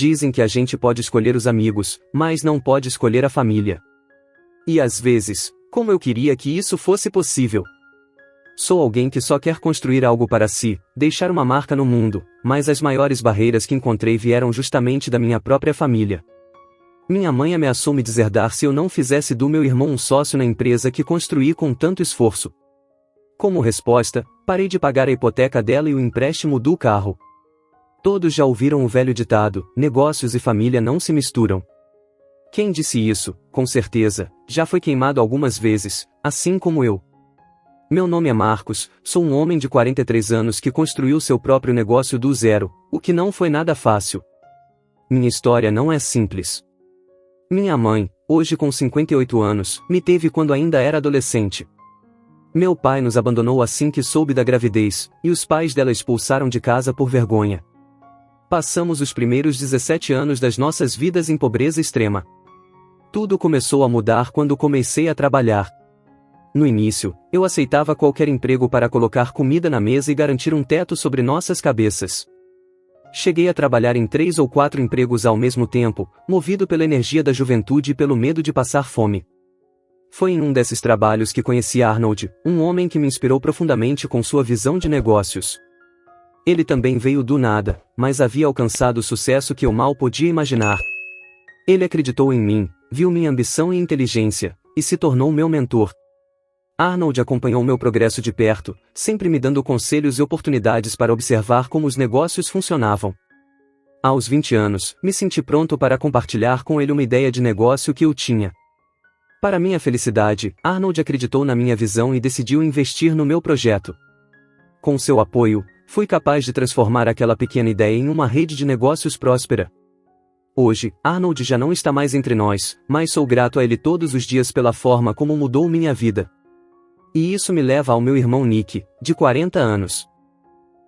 Dizem que a gente pode escolher os amigos, mas não pode escolher a família. E às vezes, como eu queria que isso fosse possível. Sou alguém que só quer construir algo para si, deixar uma marca no mundo, mas as maiores barreiras que encontrei vieram justamente da minha própria família. Minha mãe ameaçou me deserdar se eu não fizesse do meu irmão um sócio na empresa que construí com tanto esforço. Como resposta, parei de pagar a hipoteca dela e o empréstimo do carro. Todos já ouviram o velho ditado: negócios e família não se misturam. Quem disse isso, com certeza, já foi queimado algumas vezes, assim como eu. Meu nome é Marcos, sou um homem de 43 anos que construiu seu próprio negócio do zero, o que não foi nada fácil. Minha história não é simples. Minha mãe, hoje com 58 anos, me teve quando ainda era adolescente. Meu pai nos abandonou assim que soube da gravidez, e os pais dela expulsaram de casa por vergonha. Passamos os primeiros 17 anos das nossas vidas em pobreza extrema. Tudo começou a mudar quando comecei a trabalhar. No início, eu aceitava qualquer emprego para colocar comida na mesa e garantir um teto sobre nossas cabeças. Cheguei a trabalhar em 3 ou 4 empregos ao mesmo tempo, movido pela energia da juventude e pelo medo de passar fome. Foi em um desses trabalhos que conheci Arnold, um homem que me inspirou profundamente com sua visão de negócios. Ele também veio do nada, mas havia alcançado o sucesso que eu mal podia imaginar. Ele acreditou em mim, viu minha ambição e inteligência, e se tornou meu mentor. Arnold acompanhou meu progresso de perto, sempre me dando conselhos e oportunidades para observar como os negócios funcionavam. Aos 20 anos, me senti pronto para compartilhar com ele uma ideia de negócio que eu tinha. Para minha felicidade, Arnold acreditou na minha visão e decidiu investir no meu projeto. Com seu apoio, fui capaz de transformar aquela pequena ideia em uma rede de negócios próspera. Hoje, Arnold já não está mais entre nós, mas sou grato a ele todos os dias pela forma como mudou minha vida. E isso me leva ao meu irmão Nick, de 40 anos.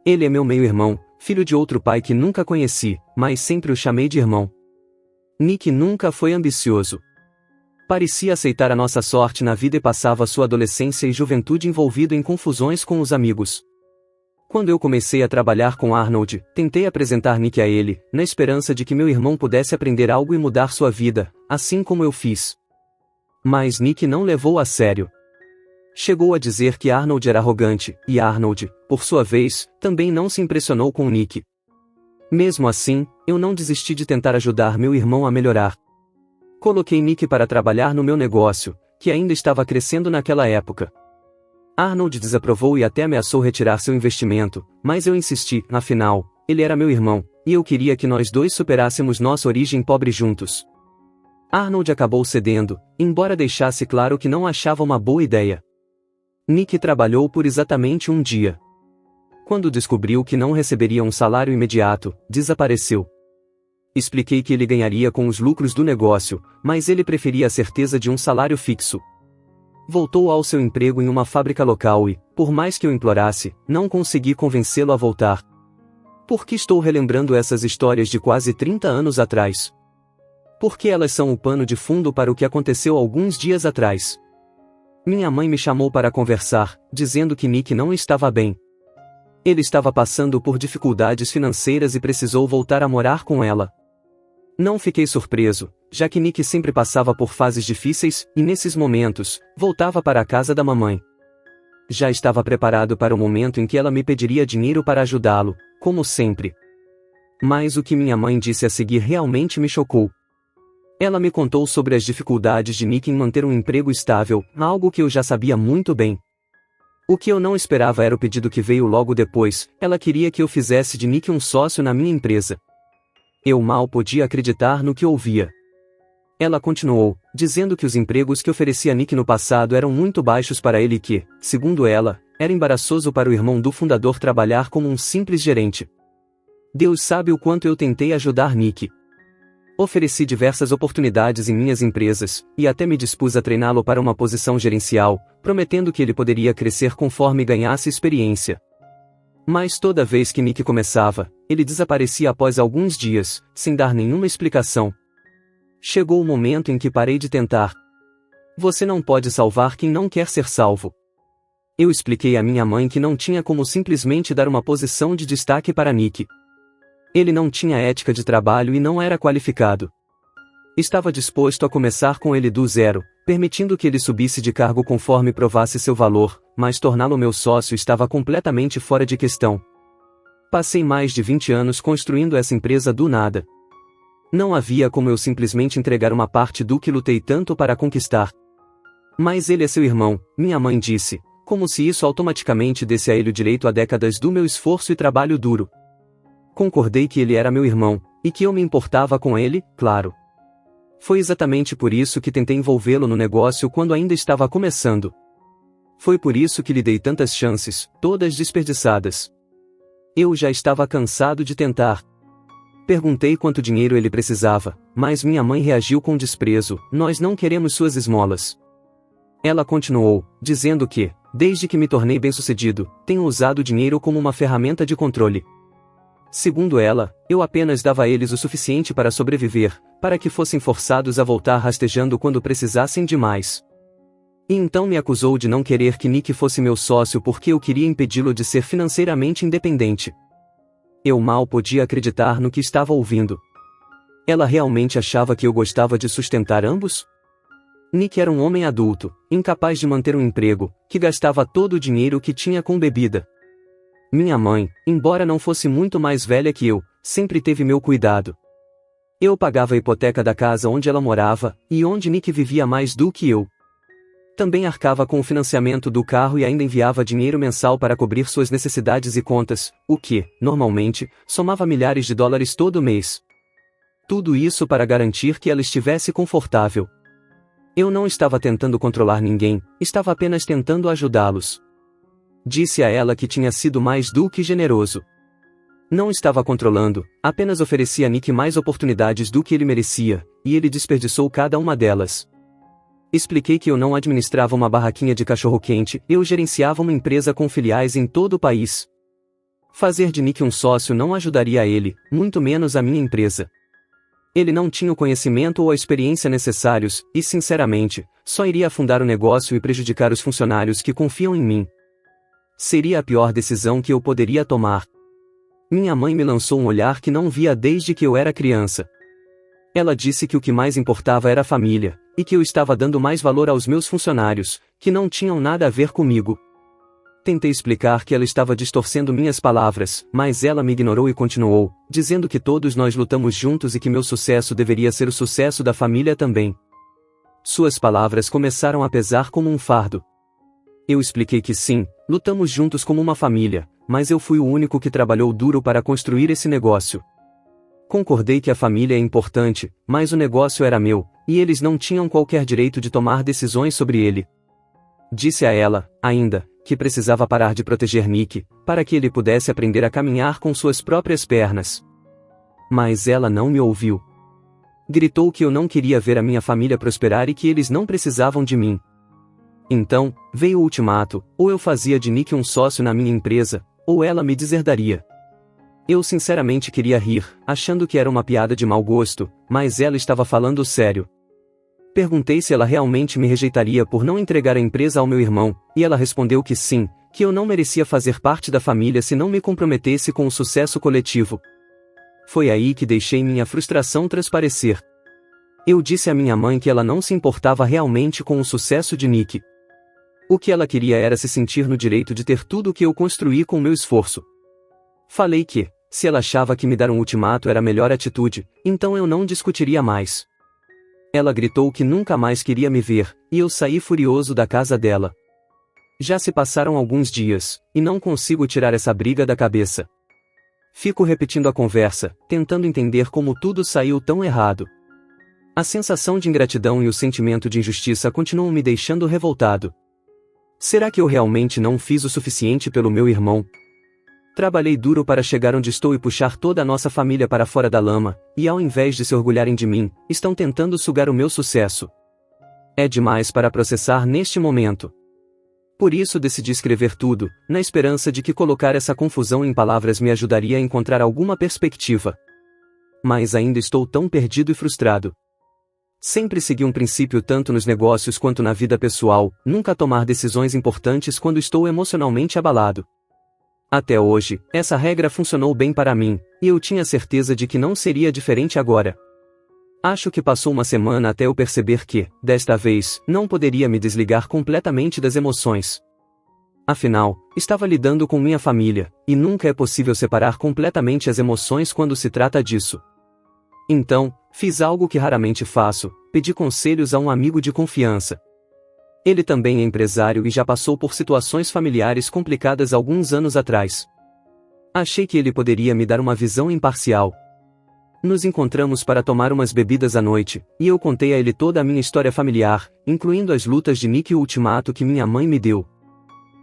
Ele é meu meio-irmão, filho de outro pai que nunca conheci, mas sempre o chamei de irmão. Nick nunca foi ambicioso. Parecia aceitar a nossa sorte na vida e passava sua adolescência e juventude envolvido em confusões com os amigos. Quando eu comecei a trabalhar com Arnold, tentei apresentar Nick a ele, na esperança de que meu irmão pudesse aprender algo e mudar sua vida, assim como eu fiz. Mas Nick não levou a sério. Chegou a dizer que Arnold era arrogante, e Arnold, por sua vez, também não se impressionou com Nick. Mesmo assim, eu não desisti de tentar ajudar meu irmão a melhorar. Coloquei Nick para trabalhar no meu negócio, que ainda estava crescendo naquela época. Arnold desaprovou e até ameaçou retirar seu investimento, mas eu insisti, afinal, ele era meu irmão, e eu queria que nós dois superássemos nossa origem pobre juntos. Arnold acabou cedendo, embora deixasse claro que não achava uma boa ideia. Nick trabalhou por exatamente um dia. Quando descobriu que não receberia um salário imediato, desapareceu. Expliquei que ele ganharia com os lucros do negócio, mas ele preferia a certeza de um salário fixo. Voltou ao seu emprego em uma fábrica local e, por mais que eu implorasse, não consegui convencê-lo a voltar. Por que estou relembrando essas histórias de quase 30 anos atrás? Porque elas são o pano de fundo para o que aconteceu alguns dias atrás. Minha mãe me chamou para conversar, dizendo que Nick não estava bem. Ele estava passando por dificuldades financeiras e precisou voltar a morar com ela. Não fiquei surpreso, já que Nick sempre passava por fases difíceis, e nesses momentos, voltava para a casa da mamãe. Já estava preparado para o momento em que ela me pediria dinheiro para ajudá-lo, como sempre. Mas o que minha mãe disse a seguir realmente me chocou. Ela me contou sobre as dificuldades de Nick em manter um emprego estável, algo que eu já sabia muito bem. O que eu não esperava era o pedido que veio logo depois. Ela queria que eu fizesse de Nick um sócio na minha empresa. Eu mal podia acreditar no que ouvia. Ela continuou, dizendo que os empregos que oferecia Nick no passado eram muito baixos para ele e que, segundo ela, era embaraçoso para o irmão do fundador trabalhar como um simples gerente. Deus sabe o quanto eu tentei ajudar Nick. Ofereci diversas oportunidades em minhas empresas, e até me dispus a treiná-lo para uma posição gerencial, prometendo que ele poderia crescer conforme ganhasse experiência. Mas toda vez que Nick começava, ele desaparecia após alguns dias, sem dar nenhuma explicação. Chegou o momento em que parei de tentar. Você não pode salvar quem não quer ser salvo. Eu expliquei à minha mãe que não tinha como simplesmente dar uma posição de destaque para Nick. Ele não tinha ética de trabalho e não era qualificado. Estava disposto a começar com ele do zero, permitindo que ele subisse de cargo conforme provasse seu valor, mas torná-lo meu sócio estava completamente fora de questão. Passei mais de 20 anos construindo essa empresa do nada. Não havia como eu simplesmente entregar uma parte do que lutei tanto para conquistar. Mas ele é seu irmão, minha mãe disse, como se isso automaticamente desse a ele o direito a décadas do meu esforço e trabalho duro. Concordei que ele era meu irmão, e que eu me importava com ele, claro. Foi exatamente por isso que tentei envolvê-lo no negócio quando ainda estava começando. Foi por isso que lhe dei tantas chances, todas desperdiçadas. Eu já estava cansado de tentar. Perguntei quanto dinheiro ele precisava, mas minha mãe reagiu com desprezo: nós não queremos suas esmolas. Ela continuou, dizendo que, desde que me tornei bem-sucedido, tenho usado o dinheiro como uma ferramenta de controle. Segundo ela, eu apenas dava a eles o suficiente para sobreviver, para que fossem forçados a voltar rastejando quando precisassem de mais. E então me acusou de não querer que Nick fosse meu sócio porque eu queria impedi-lo de ser financeiramente independente. Eu mal podia acreditar no que estava ouvindo. Ela realmente achava que eu gostava de sustentar ambos? Nick era um homem adulto, incapaz de manter um emprego, que gastava todo o dinheiro que tinha com bebida. Minha mãe, embora não fosse muito mais velha que eu, sempre teve meu cuidado. Eu pagava a hipoteca da casa onde ela morava, e onde Nick vivia mais do que eu. Também arcava com o financiamento do carro e ainda enviava dinheiro mensal para cobrir suas necessidades e contas, o que, normalmente, somava milhares de dólares todo mês. Tudo isso para garantir que ela estivesse confortável. Eu não estava tentando controlar ninguém, estava apenas tentando ajudá-los. Disse a ela que tinha sido mais do que generoso. Não estava controlando, apenas oferecia a Nick mais oportunidades do que ele merecia, e ele desperdiçou cada uma delas. Expliquei que eu não administrava uma barraquinha de cachorro-quente, eu gerenciava uma empresa com filiais em todo o país. Fazer de Nick um sócio não ajudaria a ele, muito menos a minha empresa. Ele não tinha o conhecimento ou a experiência necessários, e sinceramente, só iria afundar o negócio e prejudicar os funcionários que confiam em mim. Seria a pior decisão que eu poderia tomar. Minha mãe me lançou um olhar que não via desde que eu era criança. Ela disse que o que mais importava era a família, e que eu estava dando mais valor aos meus funcionários, que não tinham nada a ver comigo. Tentei explicar que ela estava distorcendo minhas palavras, mas ela me ignorou e continuou, dizendo que todos nós lutamos juntos e que meu sucesso deveria ser o sucesso da família também. Suas palavras começaram a pesar como um fardo. Eu expliquei que sim, lutamos juntos como uma família, mas eu fui o único que trabalhou duro para construir esse negócio. Concordei que a família é importante, mas o negócio era meu, e eles não tinham qualquer direito de tomar decisões sobre ele. Disse a ela, ainda, que precisava parar de proteger Nick, para que ele pudesse aprender a caminhar com suas próprias pernas. Mas ela não me ouviu. Gritou que eu não queria ver a minha família prosperar e que eles não precisavam de mim. Então, veio o ultimato: ou eu fazia de Nick um sócio na minha empresa, ou ela me deserdaria. Eu sinceramente queria rir, achando que era uma piada de mau gosto, mas ela estava falando sério. Perguntei se ela realmente me rejeitaria por não entregar a empresa ao meu irmão, e ela respondeu que sim, que eu não merecia fazer parte da família se não me comprometesse com o sucesso coletivo. Foi aí que deixei minha frustração transparecer. Eu disse à minha mãe que ela não se importava realmente com o sucesso de Nick. O que ela queria era se sentir no direito de ter tudo o que eu construí com meu esforço. Falei que, se ela achava que me dar um ultimato era a melhor atitude, então eu não discutiria mais. Ela gritou que nunca mais queria me ver, e eu saí furioso da casa dela. Já se passaram alguns dias, e não consigo tirar essa briga da cabeça. Fico repetindo a conversa, tentando entender como tudo saiu tão errado. A sensação de ingratidão e o sentimento de injustiça continuam me deixando revoltado. Será que eu realmente não fiz o suficiente pelo meu irmão? Trabalhei duro para chegar onde estou e puxar toda a nossa família para fora da lama, e ao invés de se orgulharem de mim, estão tentando sugar o meu sucesso. É demais para processar neste momento. Por isso decidi escrever tudo, na esperança de que colocar essa confusão em palavras me ajudaria a encontrar alguma perspectiva. Mas ainda estou tão perdido e frustrado. Sempre segui um princípio tanto nos negócios quanto na vida pessoal: nunca tomar decisões importantes quando estou emocionalmente abalado. Até hoje, essa regra funcionou bem para mim, e eu tinha certeza de que não seria diferente agora. Acho que passou uma semana até eu perceber que, desta vez, não poderia me desligar completamente das emoções. Afinal, estava lidando com minha família, e nunca é possível separar completamente as emoções quando se trata disso. Então, fiz algo que raramente faço: pedi conselhos a um amigo de confiança. Ele também é empresário e já passou por situações familiares complicadas alguns anos atrás. Achei que ele poderia me dar uma visão imparcial. Nos encontramos para tomar umas bebidas à noite, e eu contei a ele toda a minha história familiar, incluindo as lutas de Nick e o ultimato que minha mãe me deu.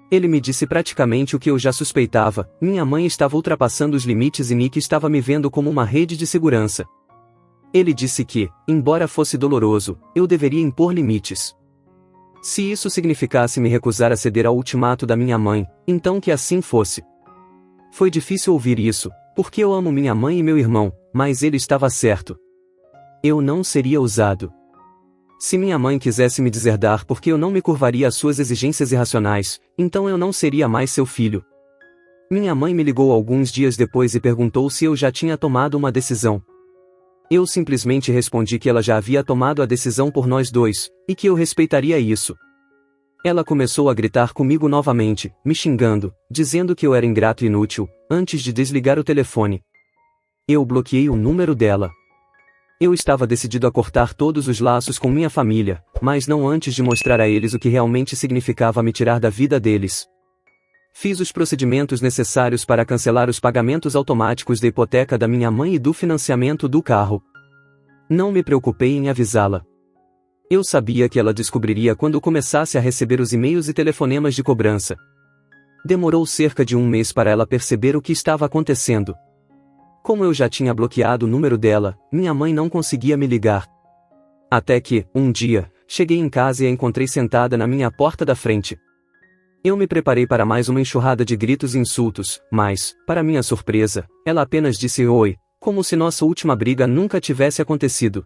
Ele me disse praticamente o que eu já suspeitava: minha mãe estava ultrapassando os limites e Nick estava me vendo como uma rede de segurança. Ele disse que, embora fosse doloroso, eu deveria impor limites. Se isso significasse me recusar a ceder ao ultimato da minha mãe, então que assim fosse. Foi difícil ouvir isso, porque eu amo minha mãe e meu irmão, mas ele estava certo. Eu não seria usado. Se minha mãe quisesse me deserdar porque eu não me curvaria às suas exigências irracionais, então eu não seria mais seu filho. Minha mãe me ligou alguns dias depois e perguntou se eu já tinha tomado uma decisão. Eu simplesmente respondi que ela já havia tomado a decisão por nós dois, e que eu respeitaria isso. Ela começou a gritar comigo novamente, me xingando, dizendo que eu era ingrato e inútil, antes de desligar o telefone. Eu bloqueei o número dela. Eu estava decidido a cortar todos os laços com minha família, mas não antes de mostrar a eles o que realmente significava me tirar da vida deles. Fiz os procedimentos necessários para cancelar os pagamentos automáticos da hipoteca da minha mãe e do financiamento do carro. Não me preocupei em avisá-la. Eu sabia que ela descobriria quando começasse a receber os e-mails e telefonemas de cobrança. Demorou cerca de um mês para ela perceber o que estava acontecendo. Como eu já tinha bloqueado o número dela, minha mãe não conseguia me ligar. Até que, um dia, cheguei em casa e a encontrei sentada na minha porta da frente. Eu me preparei para mais uma enxurrada de gritos e insultos, mas, para minha surpresa, ela apenas disse oi, como se nossa última briga nunca tivesse acontecido.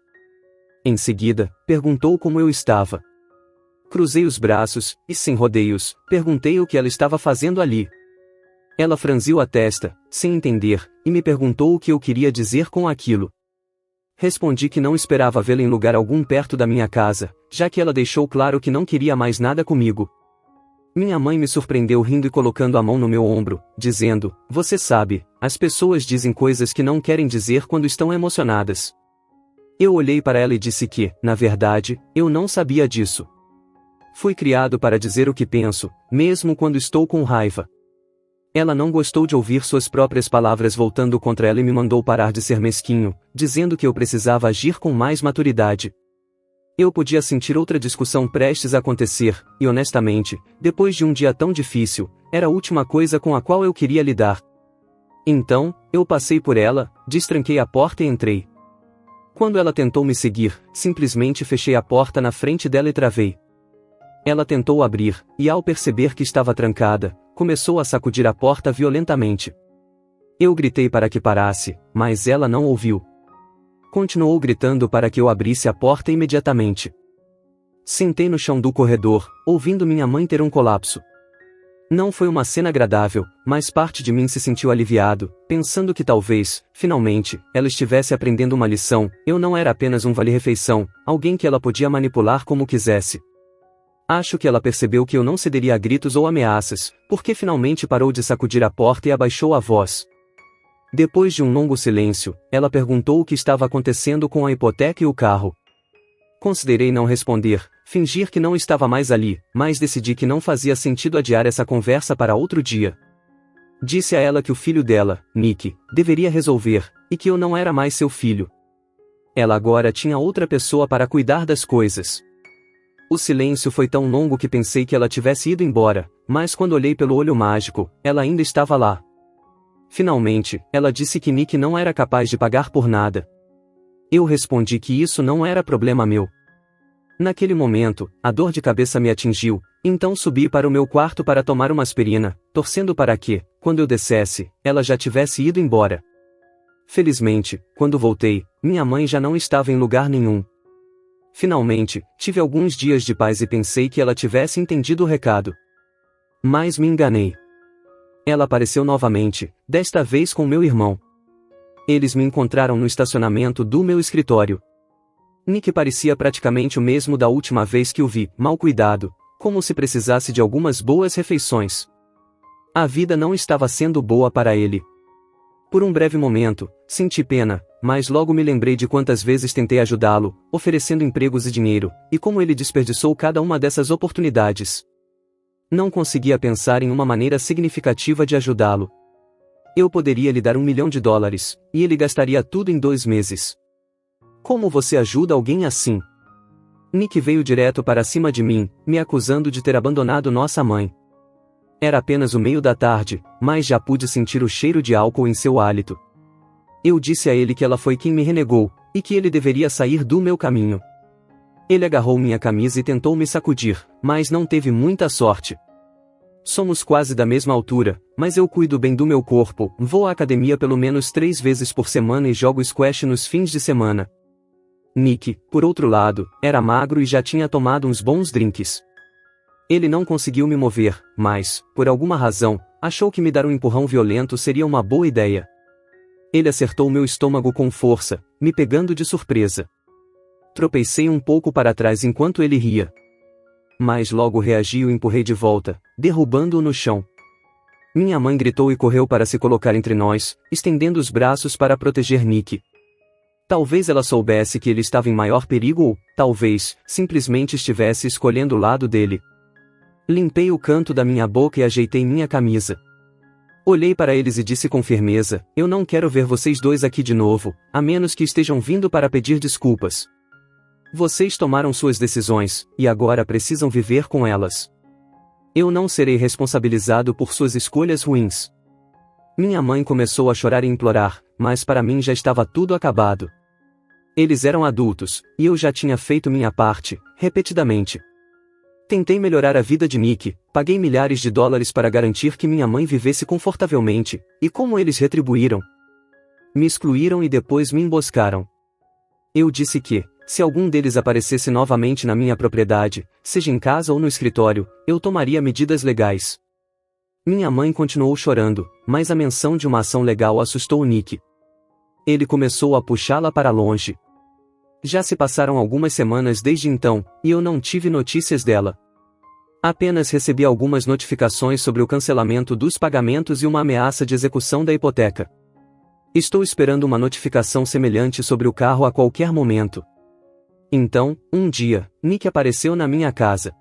Em seguida, perguntou como eu estava. Cruzei os braços, e sem rodeios, perguntei o que ela estava fazendo ali. Ela franziu a testa, sem entender, e me perguntou o que eu queria dizer com aquilo. Respondi que não esperava vê-la em lugar algum perto da minha casa, já que ela deixou claro que não queria mais nada comigo. Minha mãe me surpreendeu rindo e colocando a mão no meu ombro, dizendo: "Você sabe, as pessoas dizem coisas que não querem dizer quando estão emocionadas." Eu olhei para ela e disse que, na verdade, eu não sabia disso. Fui criado para dizer o que penso, mesmo quando estou com raiva. Ela não gostou de ouvir suas próprias palavras voltando contra ela e me mandou parar de ser mesquinho, dizendo que eu precisava agir com mais maturidade. Eu podia sentir outra discussão prestes a acontecer, e honestamente, depois de um dia tão difícil, era a última coisa com a qual eu queria lidar. Então, eu passei por ela, destranquei a porta e entrei. Quando ela tentou me seguir, simplesmente fechei a porta na frente dela e travei. Ela tentou abrir, e ao perceber que estava trancada, começou a sacudir a porta violentamente. Eu gritei para que parasse, mas ela não ouviu. Continuou gritando para que eu abrisse a porta imediatamente. Sentei no chão do corredor, ouvindo minha mãe ter um colapso. Não foi uma cena agradável, mas parte de mim se sentiu aliviado, pensando que talvez, finalmente, ela estivesse aprendendo uma lição: eu não era apenas um vale-refeição, alguém que ela podia manipular como quisesse. Acho que ela percebeu que eu não cederia a gritos ou ameaças, porque finalmente parou de sacudir a porta e abaixou a voz. Depois de um longo silêncio, ela perguntou o que estava acontecendo com a hipoteca e o carro. Considerei não responder, fingir que não estava mais ali, mas decidi que não fazia sentido adiar essa conversa para outro dia. Disse a ela que o filho dela, Nick, deveria resolver, e que eu não era mais seu filho. Ela agora tinha outra pessoa para cuidar das coisas. O silêncio foi tão longo que pensei que ela tivesse ido embora, mas quando olhei pelo olho mágico, ela ainda estava lá. Finalmente, ela disse que Nick não era capaz de pagar por nada. Eu respondi que isso não era problema meu. Naquele momento, a dor de cabeça me atingiu, então subi para o meu quarto para tomar uma aspirina, torcendo para que, quando eu descesse, ela já tivesse ido embora. Felizmente, quando voltei, minha mãe já não estava em lugar nenhum. Finalmente, tive alguns dias de paz e pensei que ela tivesse entendido o recado. Mas me enganei. Ela apareceu novamente, desta vez com meu irmão. Eles me encontraram no estacionamento do meu escritório. Nick parecia praticamente o mesmo da última vez que o vi, mal cuidado, como se precisasse de algumas boas refeições. A vida não estava sendo boa para ele. Por um breve momento, senti pena, mas logo me lembrei de quantas vezes tentei ajudá-lo, oferecendo empregos e dinheiro, e como ele desperdiçou cada uma dessas oportunidades. Não conseguia pensar em uma maneira significativa de ajudá-lo. Eu poderia lhe dar $1 milhão, e ele gastaria tudo em 2 meses. Como você ajuda alguém assim? Nick veio direto para cima de mim, me acusando de ter abandonado nossa mãe. Era apenas o meio da tarde, mas já pude sentir o cheiro de álcool em seu hálito. Eu disse a ele que ela foi quem me renegou, e que ele deveria sair do meu caminho. Ele agarrou minha camisa e tentou me sacudir, mas não teve muita sorte. Somos quase da mesma altura, mas eu cuido bem do meu corpo, vou à academia pelo menos 3 vezes por semana e jogo squash nos fins de semana. Nick, por outro lado, era magro e já tinha tomado uns bons drinks. Ele não conseguiu me mover, mas, por alguma razão, achou que me dar um empurrão violento seria uma boa ideia. Ele acertou meu estômago com força, me pegando de surpresa. Tropecei um pouco para trás enquanto ele ria. Mas logo reagi e o empurrei de volta, derrubando-o no chão. Minha mãe gritou e correu para se colocar entre nós, estendendo os braços para proteger Nick. Talvez ela soubesse que ele estava em maior perigo ou, talvez, simplesmente estivesse escolhendo o lado dele. Limpei o canto da minha boca e ajeitei minha camisa. Olhei para eles e disse com firmeza: eu não quero ver vocês dois aqui de novo, a menos que estejam vindo para pedir desculpas. Vocês tomaram suas decisões, e agora precisam viver com elas. Eu não serei responsabilizado por suas escolhas ruins. Minha mãe começou a chorar e implorar, mas para mim já estava tudo acabado. Eles eram adultos, e eu já tinha feito minha parte, repetidamente. Tentei melhorar a vida de Nick, paguei milhares de dólares para garantir que minha mãe vivesse confortavelmente, e como eles retribuíram? Me excluíram e depois me emboscaram. Eu disse que, se algum deles aparecesse novamente na minha propriedade, seja em casa ou no escritório, eu tomaria medidas legais. Minha mãe continuou chorando, mas a menção de uma ação legal assustou Nick. Ele começou a puxá-la para longe. Já se passaram algumas semanas desde então, e eu não tive notícias dela. Apenas recebi algumas notificações sobre o cancelamento dos pagamentos e uma ameaça de execução da hipoteca. Estou esperando uma notificação semelhante sobre o carro a qualquer momento. Então, um dia, Nick apareceu na minha casa.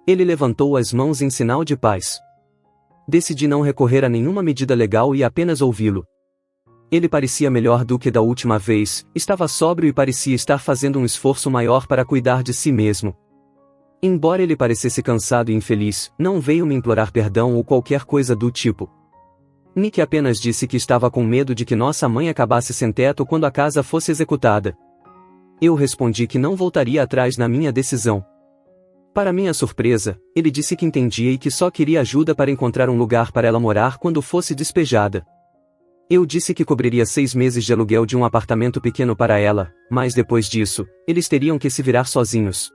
Ele levantou as mãos em sinal de paz. Decidi não recorrer a nenhuma medida legal e apenas ouvi-lo. Ele parecia melhor do que da última vez, estava sóbrio e parecia estar fazendo um esforço maior para cuidar de si mesmo. Embora ele parecesse cansado e infeliz, não veio me implorar perdão ou qualquer coisa do tipo. Nick apenas disse que estava com medo de que nossa mãe acabasse sem teto quando a casa fosse executada. Eu respondi que não voltaria atrás na minha decisão. Para minha surpresa, ele disse que entendia e que só queria ajuda para encontrar um lugar para ela morar quando fosse despejada. Eu disse que cobriria 6 meses de aluguel de um apartamento pequeno para ela, mas depois disso, eles teriam que se virar sozinhos.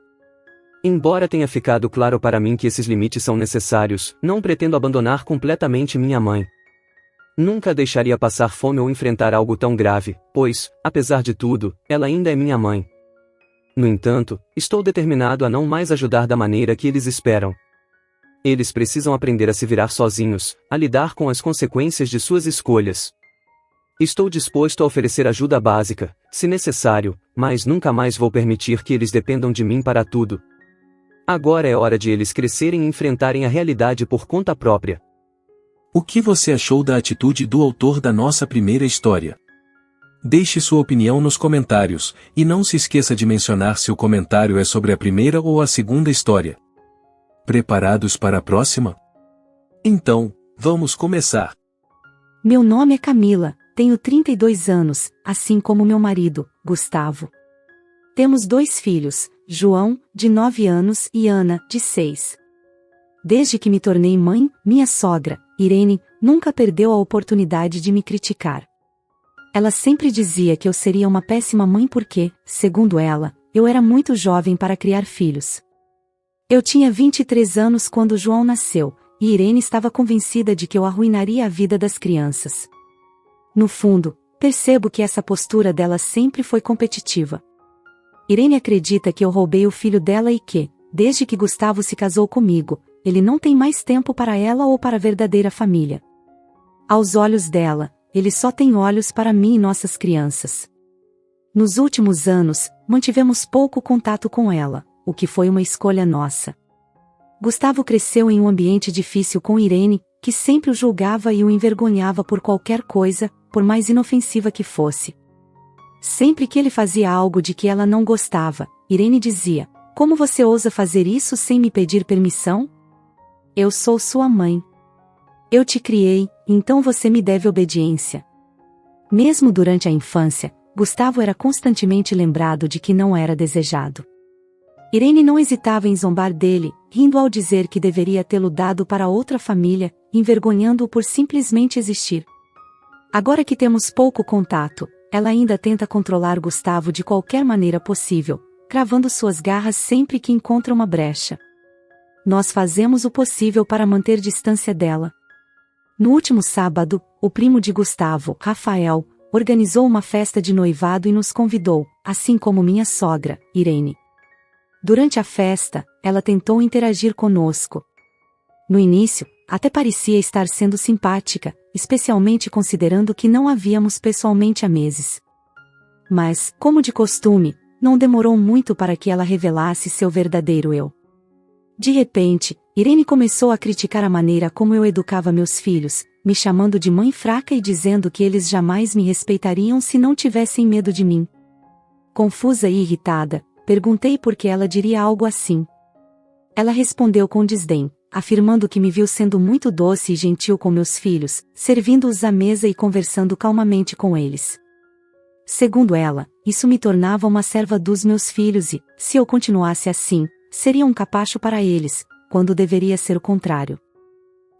Embora tenha ficado claro para mim que esses limites são necessários, não pretendo abandonar completamente minha mãe. Nunca deixaria passar fome ou enfrentar algo tão grave, pois, apesar de tudo, ela ainda é minha mãe. No entanto, estou determinado a não mais ajudar da maneira que eles esperam. Eles precisam aprender a se virar sozinhos, a lidar com as consequências de suas escolhas. Estou disposto a oferecer ajuda básica, se necessário, mas nunca mais vou permitir que eles dependam de mim para tudo. Agora é hora de eles crescerem e enfrentarem a realidade por conta própria. O que você achou da atitude do autor da nossa primeira história? Deixe sua opinião nos comentários, e não se esqueça de mencionar se o comentário é sobre a primeira ou a segunda história. Preparados para a próxima? Então, vamos começar. Meu nome é Camila, tenho 32 anos, assim como meu marido, Gustavo. Temos 2 filhos, João, de 9 anos, e Ana, de 6. Desde que me tornei mãe, minha sogra, Irene, nunca perdeu a oportunidade de me criticar. Ela sempre dizia que eu seria uma péssima mãe porque, segundo ela, eu era muito jovem para criar filhos. Eu tinha 23 anos quando João nasceu, e Irene estava convencida de que eu arruinaria a vida das crianças. No fundo, percebo que essa postura dela sempre foi competitiva. Irene acredita que eu roubei o filho dela e que, desde que Gustavo se casou comigo, ele não tem mais tempo para ela ou para a verdadeira família. Aos olhos dela, ele só tem olhos para mim e nossas crianças. Nos últimos anos, mantivemos pouco contato com ela, o que foi uma escolha nossa. Gustavo cresceu em um ambiente difícil com Irene, que sempre o julgava e o envergonhava por qualquer coisa, por mais inofensiva que fosse. Sempre que ele fazia algo de que ela não gostava, Irene dizia: "Como você ousa fazer isso sem me pedir permissão? Eu sou sua mãe. Eu te criei, então você me deve obediência." Mesmo durante a infância, Gustavo era constantemente lembrado de que não era desejado. Irene não hesitava em zombar dele, rindo ao dizer que deveria tê-lo dado para outra família, envergonhando-o por simplesmente existir. Agora que temos pouco contato, ela ainda tenta controlar Gustavo de qualquer maneira possível, cravando suas garras sempre que encontra uma brecha. Nós fazemos o possível para manter distância dela. No último sábado, o primo de Gustavo, Rafael, organizou uma festa de noivado e nos convidou, assim como minha sogra, Irene. Durante a festa, ela tentou interagir conosco. No início, até parecia estar sendo simpática, especialmente considerando que não a víamos pessoalmente há meses. Mas, como de costume, não demorou muito para que ela revelasse seu verdadeiro eu. De repente, Irene começou a criticar a maneira como eu educava meus filhos, me chamando de mãe fraca e dizendo que eles jamais me respeitariam se não tivessem medo de mim. Confusa e irritada, perguntei por que ela diria algo assim. Ela respondeu com desdém, afirmando que me viu sendo muito doce e gentil com meus filhos, servindo-os à mesa e conversando calmamente com eles. Segundo ela, isso me tornava uma serva dos meus filhos e, se eu continuasse assim, seria um capacho para eles, quando deveria ser o contrário.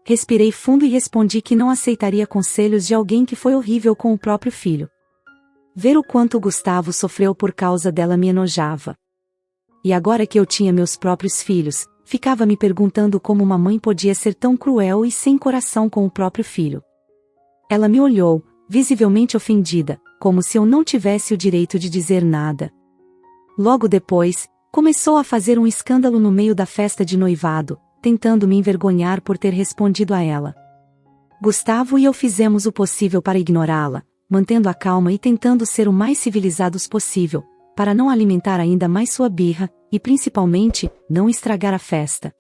Respirei fundo e respondi que não aceitaria conselhos de alguém que foi horrível com o próprio filho. Ver o quanto Gustavo sofreu por causa dela me enojava. E agora que eu tinha meus próprios filhos, ficava me perguntando como uma mãe podia ser tão cruel e sem coração com o próprio filho. Ela me olhou, visivelmente ofendida, como se eu não tivesse o direito de dizer nada. Logo depois, começou a fazer um escândalo no meio da festa de noivado, tentando me envergonhar por ter respondido a ela. Gustavo e eu fizemos o possível para ignorá-la, mantendo a calma e tentando ser o mais civilizados possível, para não alimentar ainda mais sua birra, e principalmente, não estragar a festa.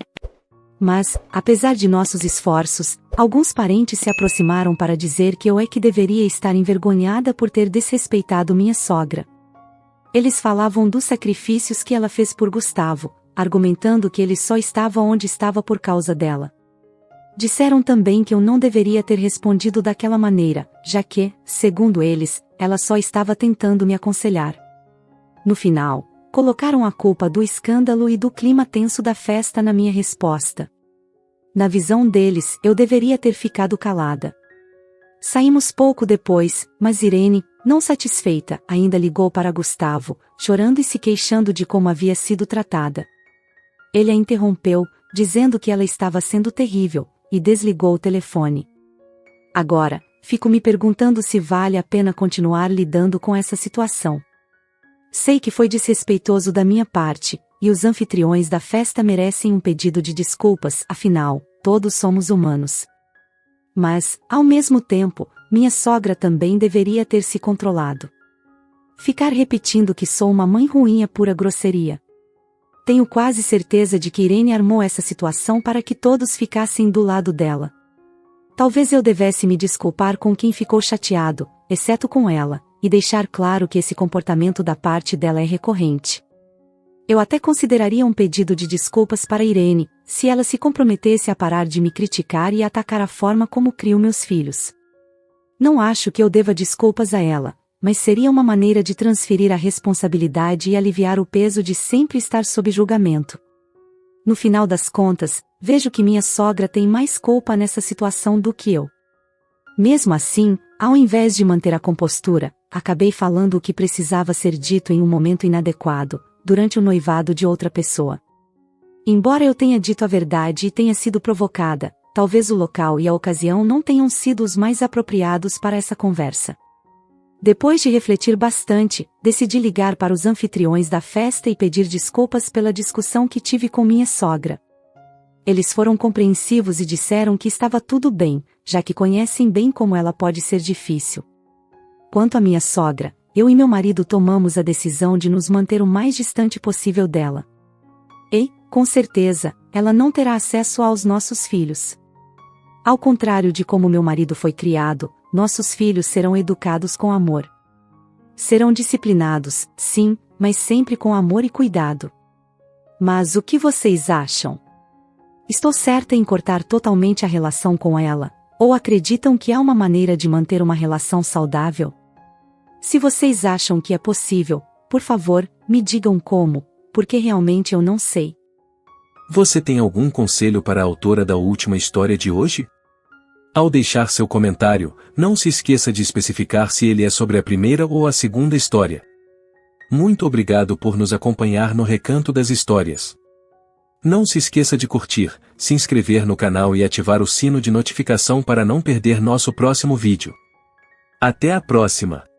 Mas, apesar de nossos esforços, alguns parentes se aproximaram para dizer que eu é que deveria estar envergonhada por ter desrespeitado minha sogra. Eles falavam dos sacrifícios que ela fez por Gustavo, argumentando que ele só estava onde estava por causa dela. Disseram também que eu não deveria ter respondido daquela maneira, já que, segundo eles, ela só estava tentando me aconselhar. No final, colocaram a culpa do escândalo e do clima tenso da festa na minha resposta. Na visão deles, eu deveria ter ficado calada. Saímos pouco depois, mas Irene, não satisfeita, ainda ligou para Gustavo, chorando e se queixando de como havia sido tratada. Ele a interrompeu, dizendo que ela estava sendo terrível, e desligou o telefone. Agora, fico me perguntando se vale a pena continuar lidando com essa situação. Sei que foi desrespeitoso da minha parte, e os anfitriões da festa merecem um pedido de desculpas, afinal, todos somos humanos. Mas, ao mesmo tempo, minha sogra também deveria ter se controlado. Ficar repetindo que sou uma mãe ruim é pura grosseria. Tenho quase certeza de que Irene armou essa situação para que todos ficassem do lado dela. Talvez eu devesse me desculpar com quem ficou chateado, exceto com ela, e deixar claro que esse comportamento da parte dela é recorrente. Eu até consideraria um pedido de desculpas para Irene, se ela se comprometesse a parar de me criticar e atacar a forma como crio meus filhos. Não acho que eu deva desculpas a ela, mas seria uma maneira de transferir a responsabilidade e aliviar o peso de sempre estar sob julgamento. No final das contas, vejo que minha sogra tem mais culpa nessa situação do que eu. Mesmo assim, ao invés de manter a compostura, acabei falando o que precisava ser dito em um momento inadequado, durante o noivado de outra pessoa. Embora eu tenha dito a verdade e tenha sido provocada, talvez o local e a ocasião não tenham sido os mais apropriados para essa conversa. Depois de refletir bastante, decidi ligar para os anfitriões da festa e pedir desculpas pela discussão que tive com minha sogra. Eles foram compreensivos e disseram que estava tudo bem, já que conhecem bem como ela pode ser difícil. Quanto à minha sogra, eu e meu marido tomamos a decisão de nos manter o mais distante possível dela. E, com certeza, ela não terá acesso aos nossos filhos. Ao contrário de como meu marido foi criado, nossos filhos serão educados com amor. Serão disciplinados, sim, mas sempre com amor e cuidado. Mas o que vocês acham? Estou certa em cortar totalmente a relação com ela, ou acreditam que há uma maneira de manter uma relação saudável? Se vocês acham que é possível, por favor, me digam como, porque realmente eu não sei. Você tem algum conselho para a autora da última história de hoje? Ao deixar seu comentário, não se esqueça de especificar se ele é sobre a primeira ou a segunda história. Muito obrigado por nos acompanhar no Recanto das Histórias. Não se esqueça de curtir, se inscrever no canal e ativar o sino de notificação para não perder nosso próximo vídeo. Até a próxima!